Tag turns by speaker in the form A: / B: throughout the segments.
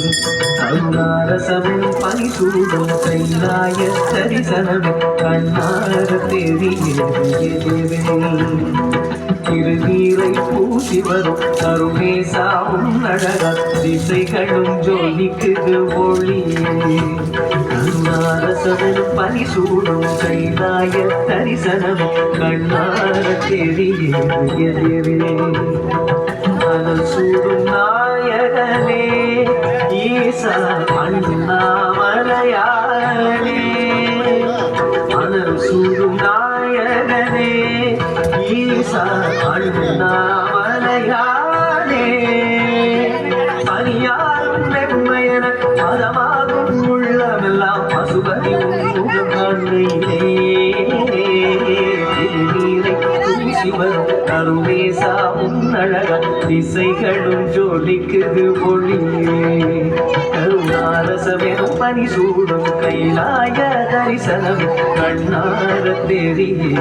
A: கருணாரசமும் பனிசூடும் கைலாய தரிசனம் கண்ணார தெரியே திருநீரை பூசி வரும் கருணேசாவும் அழகா திசைகளும் ஜொலிக்குது ஒளியே கருணாரசமும் பனிசூடும் கைலாய தரிசனம் கண்ணார தெரியே அனல் சூடும் நாயகனே ஈசா அண்ணாமலையானே அனல் சூடும் நாயகனே ஈசா அண்ணாமலையானே பணியாரும் வெண்மையன மதமாகும் உள்ளமெல்லாம் பசுபதி கண்ணிலே கருணேசா உன்னழகா திசைகளும் ஜொலிக்குது ஒளியே கருணாரசமெனும் பனி சூடும் கைலாய தரிசனம் கண்ணார தெரியே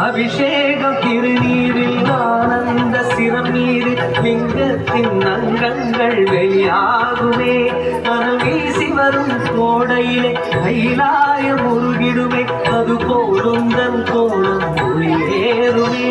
A: அபிஷேகம் திருநீரில் ஆனந்த சிரம் மீது லிங்கத்தின் அங்கங்கள் வெளியாகுமே அனல் வீசி வரும் கோடையிலே கைலாயம் உருகிடுமே அது போலும் தன் கோலம் ஒளியேறுமே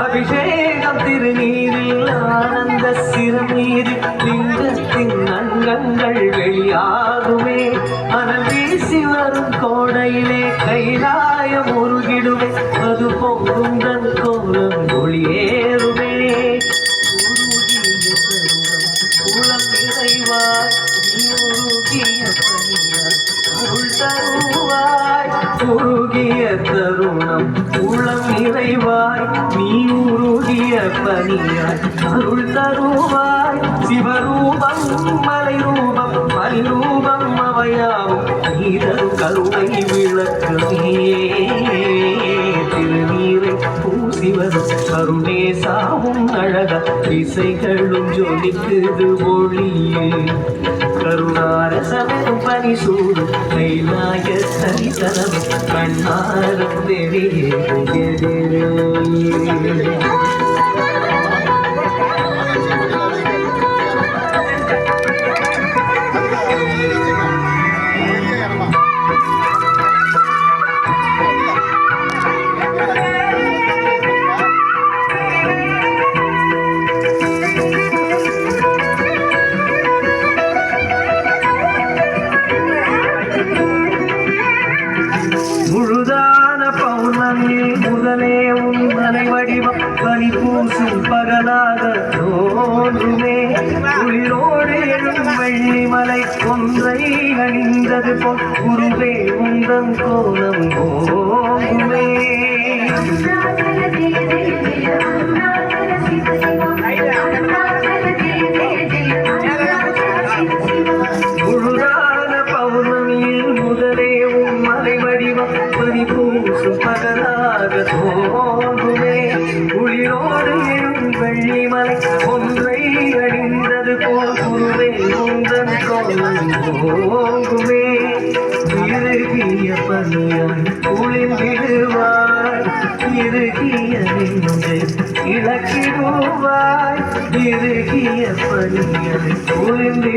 A: அபிஷேகம் திருநீரில் ஆனந்த சிரம் மீது லிங்கத்தின் அங்கங்கள் வெளியாகுமே அனல் வீசி வரும் கோடையிலே கைலாயம் உருகிடுமே அது போகும் தன் கோலம் ஒளியேறுமே உளம் நிறைவாய் உருகிய பணியாய் அருள் தருவாய் உருகிய தருணம் உளம் நிறைவாய் நீ உருகிய பணியாய் அருள் தருவாய் சிவரூபம் மலை ரூபம் மணி ரூபம் அவையாவும் நீதரும் கருணை விளக்கமே திருநீரை பூசி வரும் கருணேசாவும் அழகா திசைகளும் ஜொலிக்குது ஒளியே கருணாரசமும் பனி சூடும் கைலாய தரிசனம் கண்ணார தெரியே முழுதான பௌர்ணமியில் முதலே உந்தனை வடிவம் பனி பூசும் பகலாக தோன்றுமே குளிரோடு எழும் வெள்ளிமலை கொன்றை அணிந்தது போல் குருவே உந்தன் கோலம் போகுமே முழுதான பௌர்ணமியில் முதலே மலை வடிவம் பனி பூசும் பகலாக தோன்றுமே குளிரோடு எழும் வெள்ளிமலை ஒன்றை அணிந்தது போல் குருவே உந்தன் கோலம் போகுமே இறுகிய பணியாய் குளிர்ந்திடுவாய் இறுகிய நெஞ்சை இழக்கிடுவாய் இறுகிய பணியாய் குளிர்ந்து